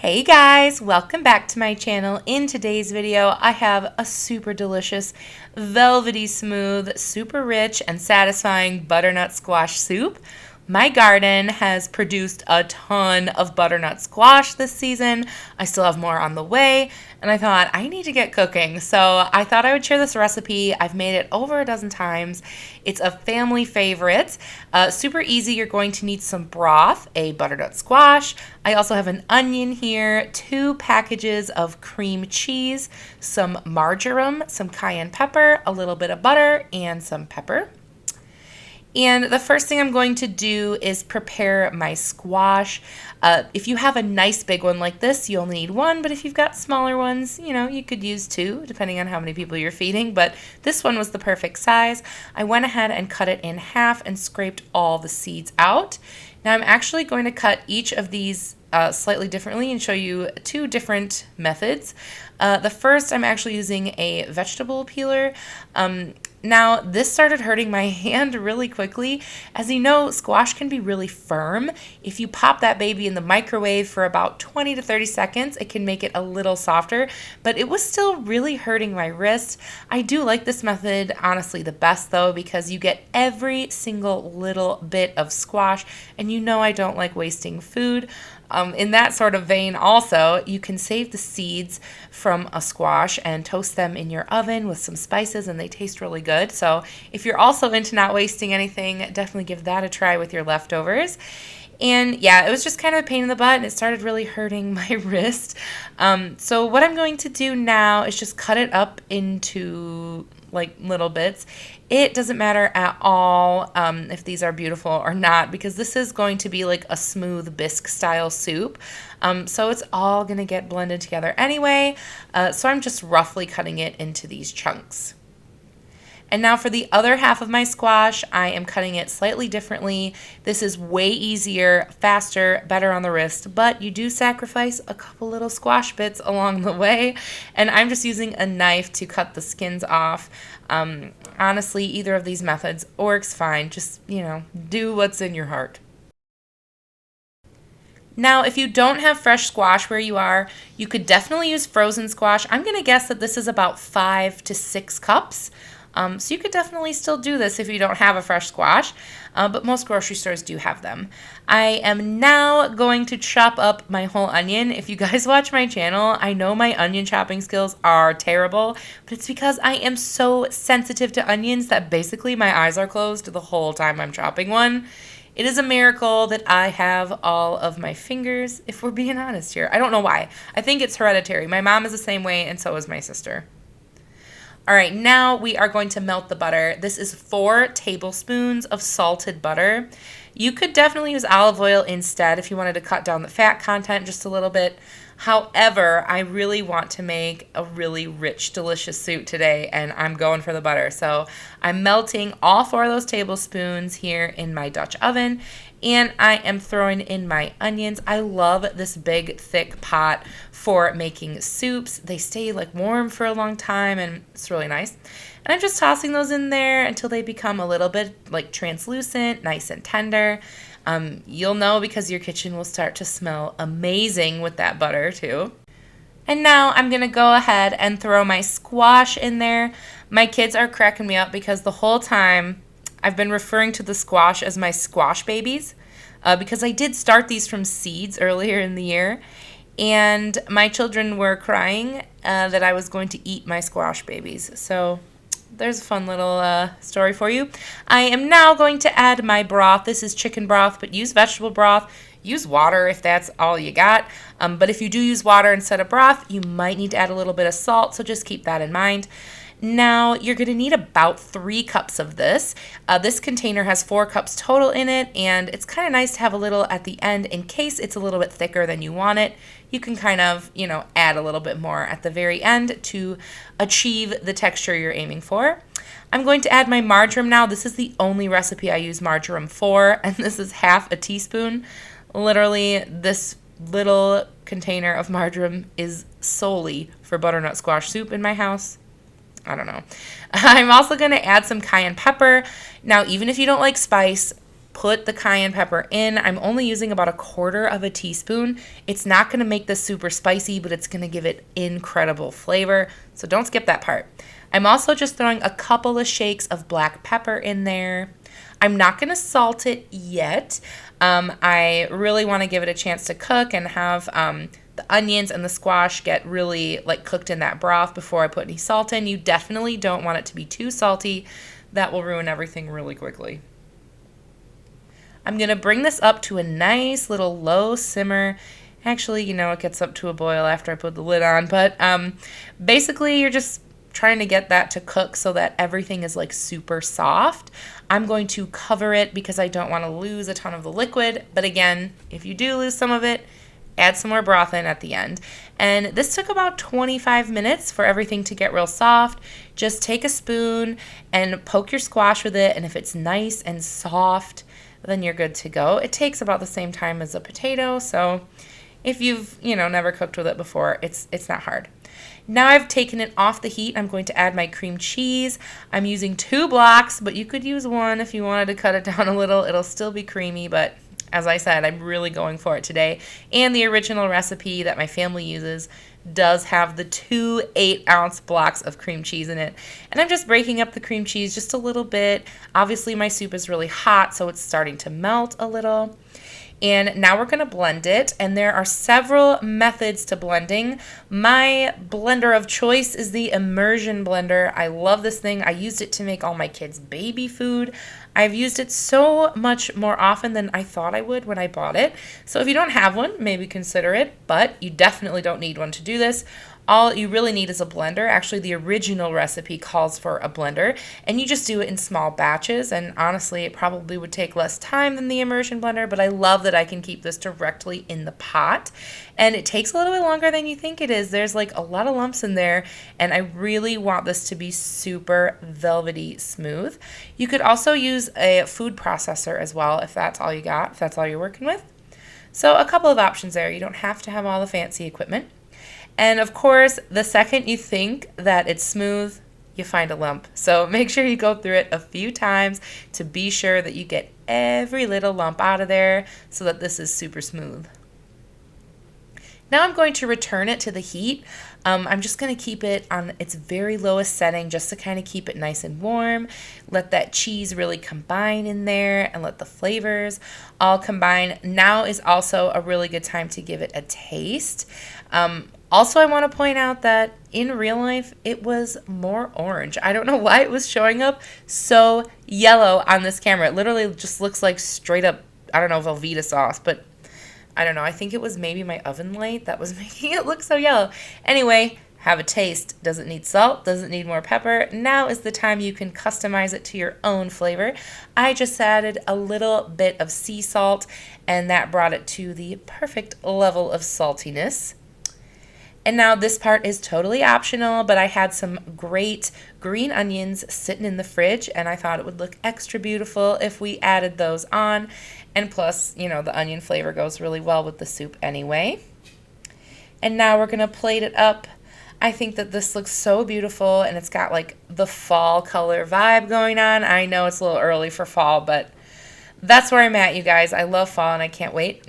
Hey guys, welcome back to my channel. In today's video, I have a super delicious, velvety smooth, super rich and satisfying butternut squash soup. My garden has produced a ton of butternut squash this season. I still have more on the way, and I thought I need to get cooking. So I thought I would share this recipe. I've made it over a dozen times. It's a family favorite. Super easy. You're going to need some broth, a butternut squash. I also have an onion here, 2 packages of cream cheese, some marjoram, some cayenne pepper, a little bit of butter, and some pepper. And the first thing I'm going to do is prepare my squash. If you have a nice big one like this, you only need 1, but if you've got smaller ones, you could use 2, depending on how many people you're feeding, but this one was the perfect size. I went ahead and cut it in half and scraped all the seeds out. Now I'm actually going to cut each of these slightly differently and show you 2 different methods. The first, I'm actually using a vegetable peeler. Now, this started hurting my hand really quickly. As you know, squash can be really firm. If you pop that baby in the microwave for about 20 to 30 seconds, it can make it a little softer, but it was still really hurting my wrist. I do like this method, honestly, the best though, because you get every single little bit of squash, and I don't like wasting food. In that sort of vein also, you can save the seeds from a squash and toast them in your oven with some spices, and they taste really good. So if you're also into not wasting anything, definitely give that a try with your leftovers. And yeah, it was just kind of a pain in the butt, and it started really hurting my wrist. So what I'm going to do now is just cut it up into like little bits. It doesn't matter at all if these are beautiful or not, because this is going to be like a smooth Bisque style soup. So it's all going to get blended together anyway. So I'm just roughly cutting it into these chunks. And now for the other half of my squash, I am cutting it slightly differently. This is way easier, faster, better on the wrist, but you do sacrifice a couple little squash bits along the way. And I'm just using a knife to cut the skins off. Honestly, either of these methods works fine. Just, do what's in your heart. Now, if you don't have fresh squash where you are, you could definitely use frozen squash. I'm going to guess that this is about 5 to 6 cups. So you could definitely still do this if you don't have a fresh squash, but most grocery stores do have them. I am now going to chop up my whole onion. If you guys watch my channel, I know my onion chopping skills are terrible, but it's because I am so sensitive to onions that basically my eyes are closed the whole time I'm chopping one. It is a miracle that I have all of my fingers, if we're being honest here. I don't know why. I think it's hereditary. My mom is the same way, and so is my sister. All right, now we are going to melt the butter. This is 4 tablespoons of salted butter. You could definitely use olive oil instead if you wanted to cut down the fat content just a little bit. However, I really want to make a really rich, delicious soup today, and I'm going for the butter. So I'm melting all 4 of those tablespoons here in my Dutch oven, and I am throwing in my onions. I love this big, thick pot for making soups. They stay warm for a long time, and it's really nice. And I'm just tossing those in there until they become a little bit translucent, nice and tender. You'll know because your kitchen will start to smell amazing with that butter too. And now I'm going to go ahead and throw my squash in there. My kids are cracking me up because the whole time I've been referring to the squash as my squash babies because I did start these from seeds earlier in the year, and my children were crying that I was going to eat my squash babies. So there's a fun little story for you. I am now going to add my broth. This is chicken broth, but use vegetable broth. Use water if that's all you got. But if you do use water instead of broth, you might need to add a little bit of salt, so just keep that in mind. Now, you're going to need about 3 cups of this. This container has 4 cups total in it, and it's kind of nice to have a little at the end in case it's a little bit thicker than you want it. You can kind of, add a little bit more at the very end to achieve the texture you're aiming for. I'm going to add my marjoram now. This is the only recipe I use marjoram for, and this is half a teaspoon. Literally, this little container of marjoram is solely for butternut squash soup in my house. I don't know. I'm also going to add some cayenne pepper. Now, even if you don't like spice, put the cayenne pepper in. I'm only using about 1/4 teaspoon. It's not going to make this super spicy, but it's going to give it incredible flavor. So don't skip that part. I'm also just throwing a couple of shakes of black pepper in there. I'm not going to salt it yet. I really want to give it a chance to cook and have the onions and the squash get really like cooked in that broth before I put any salt in. You definitely don't want it to be too salty. That will ruin everything really quickly. I'm going to bring this up to a nice little low simmer. Actually, it gets up to a boil after I put the lid on. But basically, you're just trying to get that to cook so that everything is like super soft. I'm going to cover it because I don't want to lose a ton of the liquid. But again, if you do lose some of it, add some more broth in at the end. And this took about 25 minutes for everything to get real soft. Just take a spoon and poke your squash with it. And if it's nice and soft, then you're good to go. It takes about the same time as a potato, so if you've, never cooked with it before, it's not hard. Now I've taken it off the heat. I'm going to add my cream cheese. I'm using 2 blocks, but you could use 1 if you wanted to cut it down a little. It'll still be creamy, but as I said, I'm really going for it today. And the original recipe that my family uses does have the 2 8-ounce blocks of cream cheese in it. And I'm just breaking up the cream cheese just a little bit. Obviously, my soup is really hot, so it's starting to melt a little. And now we're going to blend it, and there are several methods to blending. My blender of choice is the immersion blender. I love this thing. I used it to make all my kids' baby food. I've used it so much more often than I thought I would when I bought it. So if you don't have one, maybe consider it, but you definitely don't need one to do this. All you really need is a blender. Actually, the original recipe calls for a blender, and you just do it in small batches, and honestly, it probably would take less time than the immersion blender, but I love that I can keep this directly in the pot, and it takes a little bit longer than you think it is. There's like a lot of lumps in there, and I really want this to be super velvety smooth. You could also use a food processor as well if that's all you got, if that's all you're working with. So a couple of options there. You don't have to have all the fancy equipment. And of course, the second you think that it's smooth, you find a lump. So make sure you go through it a few times to be sure that you get every little lump out of there so that this is super smooth. Now I'm going to return it to the heat. I'm just going to keep it on its very lowest setting just to kind of keep it nice and warm. Let that cheese really combine in there and let the flavors all combine. Now is also a really good time to give it a taste. Also, I want to point out that in real life, it was more orange. I don't know why it was showing up so yellow on this camera. It literally just looks like straight up, I don't know, Velveeta sauce, but I don't know. I think it was maybe my oven light that was making it look so yellow. Anyway, have a taste. Doesn't need salt, doesn't need more pepper. Now is the time you can customize it to your own flavor. I just added a little bit of sea salt, and that brought it to the perfect level of saltiness. And now this part is totally optional, but I had some great green onions sitting in the fridge, and I thought it would look extra beautiful if we added those on. And plus, the onion flavor goes really well with the soup anyway. And now we're going to plate it up. I think that this looks so beautiful, and it's got like the fall color vibe going on. I know it's a little early for fall, but that's where I'm at, you guys. I love fall, and I can't wait.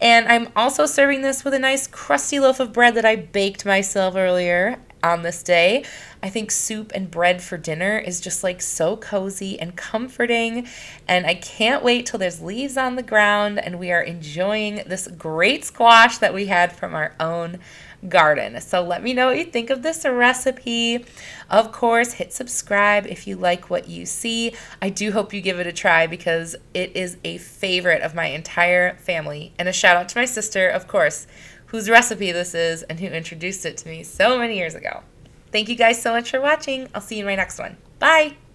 And I'm also serving this with a nice crusty loaf of bread that I baked myself earlier on this day. I think soup and bread for dinner is just like so cozy and comforting, and I can't wait till there's leaves on the ground and we are enjoying this great squash that we had from our own garden. So let me know what you think of this recipe. Of course, hit subscribe if you like what you see. I do hope you give it a try because it is a favorite of my entire family. And a shout out to my sister, of course, whose recipe this is and who introduced it to me so many years ago. Thank you guys so much for watching. I'll see you in my next one. Bye!